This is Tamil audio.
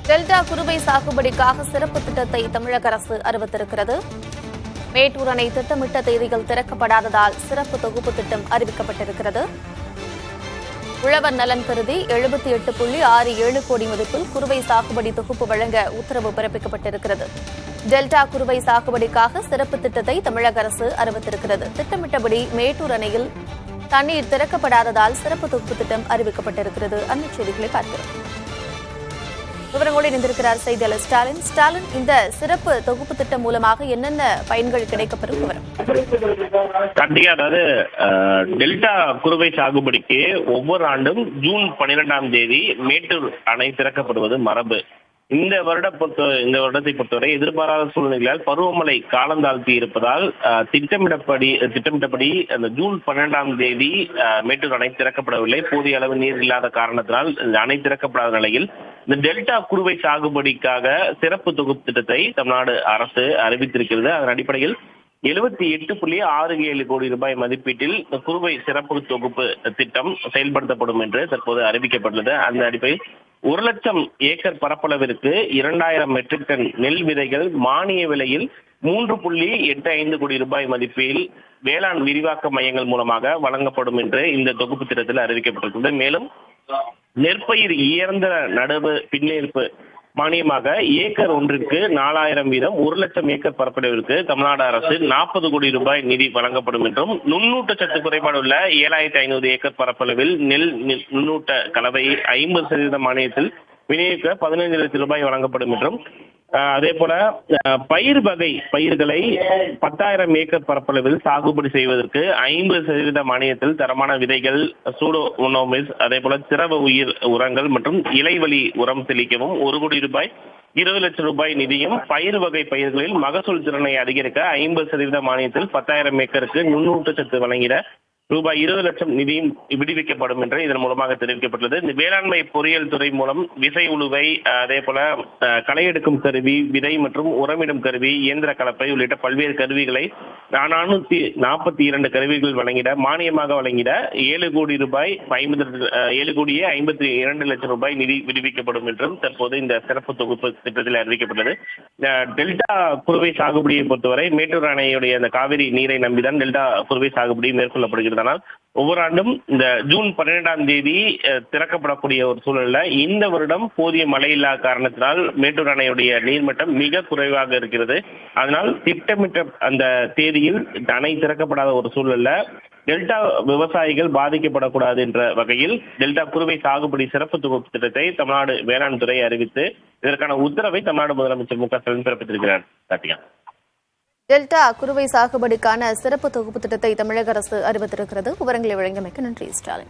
டெல்டா குறுவை சாகுபடிக்காக சிறப்பு திட்டத்தை தமிழக அரசு அறிவித்திருக்கிறது. மேட்டூர் அணை திட்டமிட்ட தேதியில் திறக்கப்படாததால் சிறப்பு தொகுப்பு திட்டம் அறிவிக்கப்பட்டிருக்கிறது. உழவர் நலன் கருதி 78.67 கோடி மதிப்பில் குறுவை சாகுபடி தொகுப்பு வழங்க உத்தரவு பிறப்பிக்கப்பட்டிருக்கிறது. டெல்டா குறுவை சாகுபடிக்காக சிறப்பு திட்டத்தை தமிழக அரசு அறிவித்திருக்கிறது. திட்டமிட்டபடி மேட்டூர் அணையில் தண்ணீர் திறக்கப்படாததால் சிறப்பு தொகுப்பு திட்டம் அறிவிக்கப்பட்டிருக்கிறது. அண்மைச் செய்திகளை பார்க்கிறோம். விவரங்களோடு இணைந்திருக்கிறார் செய்தியாளர் ஸ்டாலின். ஸ்டாலின், இந்த சிறப்பு தொகுப்பு திட்டம் மூலமாக என்னென்ன பயன்கள் கிடைக்கப்பெறும் விவரம்? அதாவது டெல்டா குறுவை சாகுபடிக்கு ஒவ்வொரு ஆண்டும் ஜூன் 12ஆம் தேதி மேட்டூர் அணை திறக்கப்படுவது மரபு. இந்த வருடத்தை பொறுத்தவரை எதிர்பாராத சூழ்நிலைகளால் பருவமழை காலந்தாழ்த்தி இருப்பதால் திட்டமிட்டபடி அந்த ஜூன் 12ஆம் தேதி மேட்டூர் அணை திறக்கப்படவில்லை. போதிய அளவு நீர் இல்லாத காரணத்தினால் இந்த அணை திறக்கப்படாத நிலையில் இந்த டெல்டா குறுவை சாகுபடிக்காக சிறப்பு தொகுப்பு திட்டத்தை தமிழ்நாடு அரசு அறிவித்திருக்கிறது. அதன் அடிப்படையில் 78.67 கோடி ரூபாய் மதிப்பீட்டில் குறுவை சிறப்பு தொகுப்பு திட்டம் செயல்படுத்தப்படும் என்று தற்போது அறிவிக்கப்பட்டுள்ளது. அந்த அடிப்படையில் 1 லட்சம் ஏக்கர் பரப்பளவிற்கு 2000 மெட்ரிக் டன் நெல் விதைகள் மானிய விலையில் 3.85 கோடி ரூபாய் மதிப்பில் வேளாண் விரிவாக்க மையங்கள் மூலமாக வழங்கப்படும் என்று இந்த தொகுப்பு திட்டத்தில் அறிவிக்கப்பட்டிருக்கிறது. மேலும் நெற்பயிர் இயந்திர நடவு பின்னேற்பு மானியமாக ஏக்கர் ஒன்றிற்கு 4000 வீதம் 1 லட்சம் ஏக்கர் பரப்பளவிற்கு தமிழ்நாடு அரசு 40 கோடி ரூபாய் நிதி வழங்கப்படும் என்றும், நுண்ணூட்டச்சத்து குறைபாடு உள்ள 7500 ஏக்கர் பரப்பளவில் நெல் நுண்ணூட்ட கலவை 50% மானியத்தில் விநியோகிக்க 15 லட்சம் ரூபாய் வழங்கப்படும் என்றும், அதே போல பயிர்களை 10,000 ஏக்கர் பரப்பளவில் சாகுபடி செய்வதற்கு 50% மானியத்தில் தரமான விதைகள், சூடோமோனாஸ், அதே போல திரவ உயிர் உரங்கள் மற்றும் இலைவழி உரம் தெளிக்கவும் 1 கோடி ரூபாய் 20 லட்சம் ரூபாய் நிதியும், பயிர்களில் மகசூல் திறனை அதிகரிக்க 50% மானியத்தில் 10,000 ஏக்கருக்கு நுண்ணூட்டச்சத்து வழங்கிட ரூபாய் 20 லட்சம் நிதியும் விடுவிக்கப்படும் என்று இதன் மூலமாக தெரிவிக்கப்பட்டுள்ளது. இந்த வேளாண்மை பொறியியல் துறை மூலம் விசை உழுவை, அதே போல களை எடுக்கும் கருவி, விதை மற்றும் உரமிடும் கருவி, இயந்திர கலப்பை உள்ளிட்ட பல்வேறு கருவிகளை 442 கருவிகள் மானியமாக வழங்கிட 7 கோடியே 52 லட்சம் ரூபாய் நிதி விடுவிக்கப்படும் என்றும் தற்போது இந்த சிறப்பு தொகுப்பு திட்டத்தில் அறிவிக்கப்பட்டது. டெல்டா குறுவை சாகுபடியை பொறுத்தவரை மேட்டூர் அணையுடைய அந்த காவிரி நீரை நம்பிதான் டெல்டா குறுவை சாகுபடி மேற்கொள்ளப்படுகிறது. ஆனால் ஒவ்வொரு ஆண்டும் இந்த ஜூன் 12ஆம் தேதி திறக்கப்படக்கூடிய ஒரு சூழல்ல இந்த வருடம் போதிய மழை இல்லாத காரணத்தினால் மேட்டூர் அணையுடைய நீர்மட்டம் மிக குறைவாக இருக்கிறது. அதனால் திட்டமிட்ட அந்த தேதியில் அணை திறக்கப்படாத ஒரு சூழல்ல டெல்டா விவசாயிகள் பாதிக்கப்படக்கூடாது என்ற வகையில் டெல்டா குறுவை சாகுபடி சிறப்பு தொகுப்பு திட்டத்தை தமிழ்நாடு வேளாண் துறை அறிவித்து இதற்கான உத்தரவை தமிழ்நாடு முதலமைச்சர் மு க ஸ்டாலின் பிறப்பித்திருக்கிறார். கார்த்திகா, டெல்டா குறுவை சாகுபடிக்கான சிறப்பு தொகுப்பு திட்டத்தை தமிழக அரசு அறிவித்திருக்கிறது. விவரங்களை வழங்கியமைக்கு நன்றி ஸ்டாலின்.